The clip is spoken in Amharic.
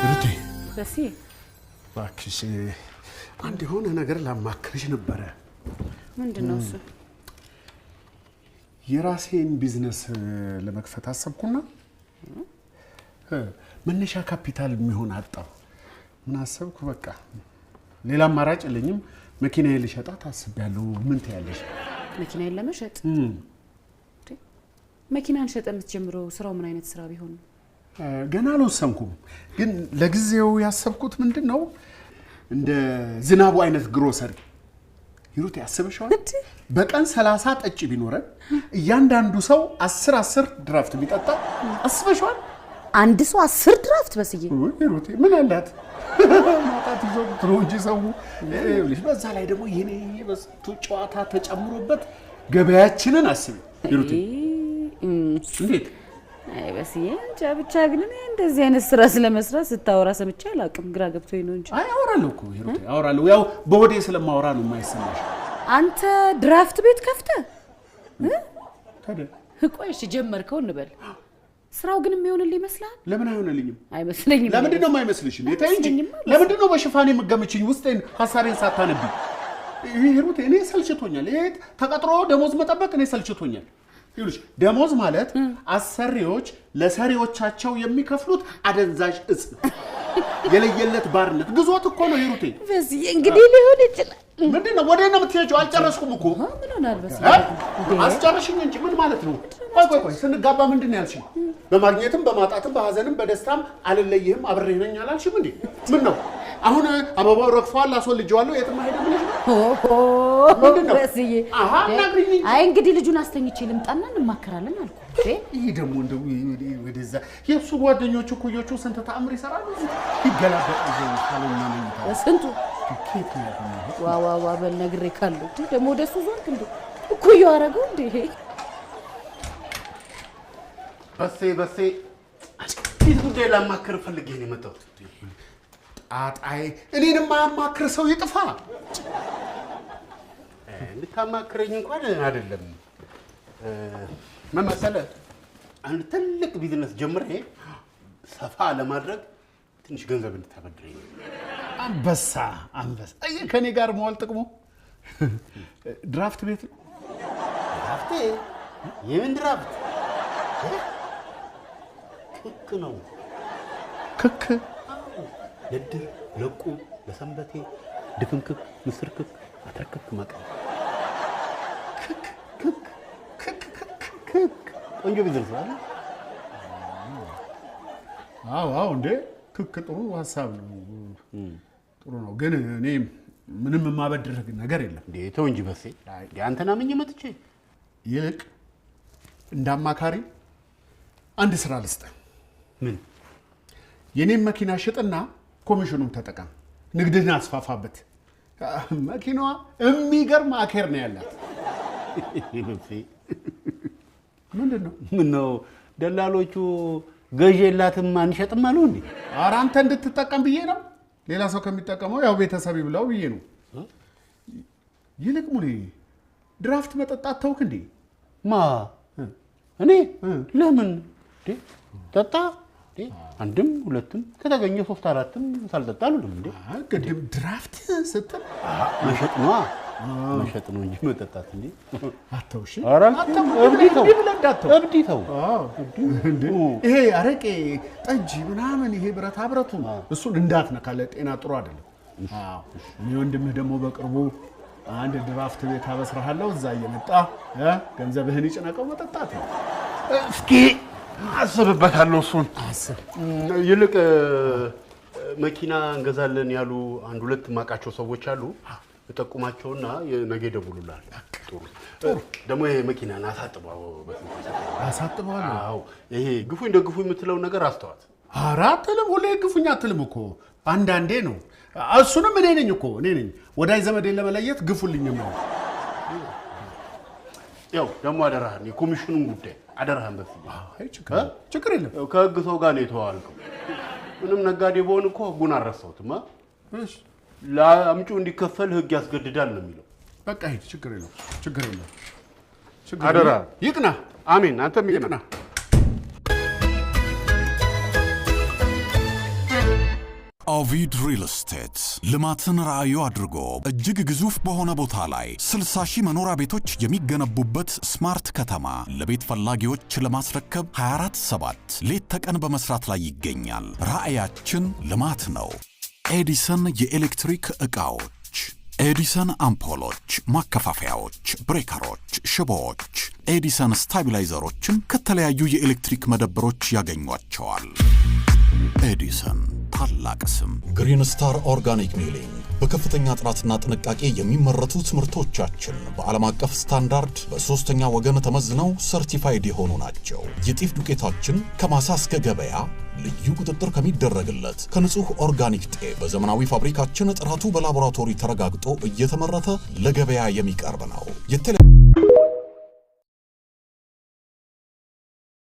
ሩቴ በሲ እባክሽ አንድ የሆነ ነገር ላማክርሽ ነበረ። ምንድነው እሱ? የራሴን ቢዝነስ ለመክፈት አሰብኩና መነሻ ካፒታል የሚሆን አጣው። ምን አሰብኩ፣ በቃ ሌላ አማራጭ የለኝም። መኪናዬን ልሸጣት አስቤያለሁ። ምን ትያለሽ? መኪናዬን ለመሸጥ? መኪናን ሸጠ የምትጀምረው ስራው ምን አይነት ስራ ቢሆን? ገና አልወሰንኩም፣ ግን ለጊዜው ያሰብኩት ምንድነው እንደ ዝናቡ አይነት ግሮሰሪ። ሂሩት ያስበሽዋል? በቀን 30 ጠጪ ቢኖረን እያንዳንዱ ሰው 10 ድራፍት ቢጠጣ አስበሽዋል? አንድ ሰው 10 ድራፍት በስዬ? ሂሩት ምን አላት ማጣት ይዞ ትሮጂ ሰው ልጅ። በዛ ላይ ደግሞ የኔ በስቱ ጨዋታ ተጨምሮበት ገበያችንን አስቢ ሂሩት። እንዴት? አይ በስዬ እንጃ። ብቻ ግን እኔ እንደዚህ አይነት ስራ ስለመስራት ስታወራ ሰምቼ አላውቅም። ግራ ገብቶኝ ነው እንጂ። አይ አወራለሁ እኮ ሂሩት፣ አወራለሁ። ያው በወዴ ስለማወራ ነው የማይሰማሽ። አንተ ድራፍት ቤት ከፍተህ ታዲያ? ቆይ እሺ ጀመርከው እንበል። ስራው ግን የሚሆንልህ ይመስላል? ለምን አይሆንልኝም? አይመስለኝም። ለምንድን ነው የማይመስልሽ? ተይ እንጂ ለምንድን ነው በሽፋኔ የምትገምቺኝ? ውስጤን ሐሳቤን ሳታነቢ? ሂሩት እኔ ሰልችቶኛል። ይሄ ተቀጥሮ ደሞዝ መጠበቅ እኔ ሰልችቶኛል። ይሉሽ ደሞዝ ማለት አሰሪዎች ለሰሪዎቻቸው የሚከፍሉት አደንዛዥ እጽ ነው። የለየለት ባርነት ግዞት እኮ ነው ሂሩቴ። በዚህ እንግዲህ ሊሆን ይችላል። ምንድነው ወዴት ነው የምትሄጂው? አልጨረስኩም እኮ። ምን ሆናል በዚህ? አስጨርሽኝ እንጂ ምን ማለት ነው? ቆይ ስንጋባ ምንድን ነው ያልሽኝ? በማግኘትም በማጣትም በሐዘንም በደስታም አልለይህም አብሬህ ነኝ አላልሽም እንዴ? ምን ነው አሁን አበባው ረግፏል አስወልጄዋለሁ የትም አይሄድም ብለሽ ነው? ምንድነው በዚህ? አይ እንግዲህ ልጁን አስተኝቼ ልምጣና እንማከራለን አልኩ። ይሄ ደግሞ እንደው ወደዛ የእሱ ጓደኞቹ እኩዮቹ ስንት ተአምር ይሰራሉ። ይገላበጥ ይዘው ስንቱ ዋ በል ነግሬ ካለው ደግሞ ወደሱ ዞርክ እንዴ? እኩዮ አደረገው እንዴ? በሴ ይህ ጉዳይ ላማክር ፈልጌ ነው የመጣሁት። ጣጣዬ እኔንም ማማክር ሰው ይጥፋ። እንድታማክረኝ እንኳን አይደለም። ምን መሰለህ፣ አንድ ትልቅ ቢዝነስ ጀምሬ ሰፋ ለማድረግ ትንሽ ገንዘብ እንድታበድረኝ ነው። አንበሳ ከኔ ጋር መዋል ጥቅሙ ድራፍት ቤት ነው። ድራፍት? የምን ድራፍት? ክክ ነው። ክክ? ለድር፣ ለቁ፣ ለሰንበቴ፣ ድፍን ክክ፣ ምስር ክክ፣ አተር ክክ ማቅረብ። ክክ ቆንጆ ቢዝነስ አይደል? አዎ እንዴ ክክ ጥሩ ሐሳብ ነው። ጥሩ ነው፣ ግን እኔ ምንም የማበድርህ ነገር የለም። እንዴ ተው እንጂ በሴ። አንተና ምን መጥቼ ይልቅ እንዳማካሪ አንድ ስራ ልስጥህ። ምን? የኔን መኪና ሽጥና ኮሚሽኑን ተጠቀም፣ ንግድህን አስፋፋበት። መኪናዋ የሚገርም አኬር ነው ያላት። ምንድነው? ምን ነው ደላሎቹ ገዢ የላትም አንሸጥም አሉ እንዴ? ኧረ አንተ እንድትጠቀም ብዬ ነው። ሌላ ሰው ከሚጠቀመው ያው ቤተሰብ ይብላው ብዬ ነው። ይልቅ ሙሌ ድራፍት መጠጣት ተውክ እንዴ? ማ እኔ? ለምን እንዴ? ጠጣ እንዴ? አንድም ሁለትም ከተገኘ 3 4ም ሳልጠጣ አሉልም እንዴ? ቅድም ድራፍት ስትል መሸጥ ነው እንጂ መጠጣት እንዴ? አተውሽ እብዲተው ይሄ አረቄ ጠጅ ምናምን ይሄ ብረታ ብረቱ እሱን እንዳትነካ፣ ለጤና ጥሩ አይደለም። እኔ ወንድምህ ደግሞ በቅርቡ አንድ ድራፍት ቤት አበስርሃለሁ። እዛ እየመጣ ገንዘብህን ይጭነቀው መጠጣት ነው። እስኪ አስብበታለሁ። እሱን አስብ። ይልቅ መኪና እንገዛለን ያሉ አንድ ሁለት ማቃቸው ሰዎች አሉ። ተጠቁማቸውና ነገ ደውሉላል። ጥሩ ደግሞ ይሄ መኪናን አሳጥበዋል። አዎ ይሄ ግፉኝ ደግፉኝ የምትለው ነገር አስተዋት። ኧረ አትልም፣ ሁሌ ግፉኝ አትልም እኮ አንዳንዴ ነው። እሱንም እኔ ነኝ እኮ ወዳጅ ዘመዴን ለመለየት ግፉልኝ ነው። ያው ደግሞ አደራህን የኮሚሽኑን ጉዳይ አደራህን በፊት። አይ ችግር የለም። ከህግ ሰው ጋር ነው የተዋልከው። ምንም ነጋዴ በሆን እኮ ህጉን አልረሳሁትም። እሺ ለአምጩ እንዲከፈል ህግ ያስገድዳል ነው የሚለው። በቃ ሂድ፣ ችግር የለም። አደራ ይቅና። አሜን። አንተም ይቅና። ኦቪድ ሪል ስቴት ልማትን ራዕዩ አድርጎ እጅግ ግዙፍ በሆነ ቦታ ላይ 60 ሺህ መኖሪያ ቤቶች የሚገነቡበት ስማርት ከተማ ለቤት ፈላጊዎች ለማስረከብ 24/7 ሌት ተቀን በመስራት ላይ ይገኛል። ራዕያችን ልማት ነው። ኤዲሰን የኤሌክትሪክ ዕቃዎች፣ ኤዲሰን አምፖሎች፣ ማከፋፈያዎች፣ ብሬከሮች፣ ሽቦዎች፣ ኤዲሰን ስታቢላይዘሮችን ከተለያዩ የኤሌክትሪክ መደብሮች ያገኟቸዋል። ኤዲሰን ታላቅ ስም። ግሪን ስታር ኦርጋኒክ ሚሊንግ በከፍተኛ ጥራትና ጥንቃቄ የሚመረቱ ምርቶቻችን በዓለም አቀፍ ስታንዳርድ በሶስተኛ ወገን ተመዝነው ሰርቲፋይድ የሆኑ ናቸው። የጤፍ ዱቄታችን ከማሳ እስከ ገበያ ልዩ ቁጥጥር ከሚደረግለት ከንጹህ ኦርጋኒክ ጤፍ በዘመናዊ ፋብሪካችን ጥራቱ በላቦራቶሪ ተረጋግጦ እየተመረተ ለገበያ የሚቀርብ ነው።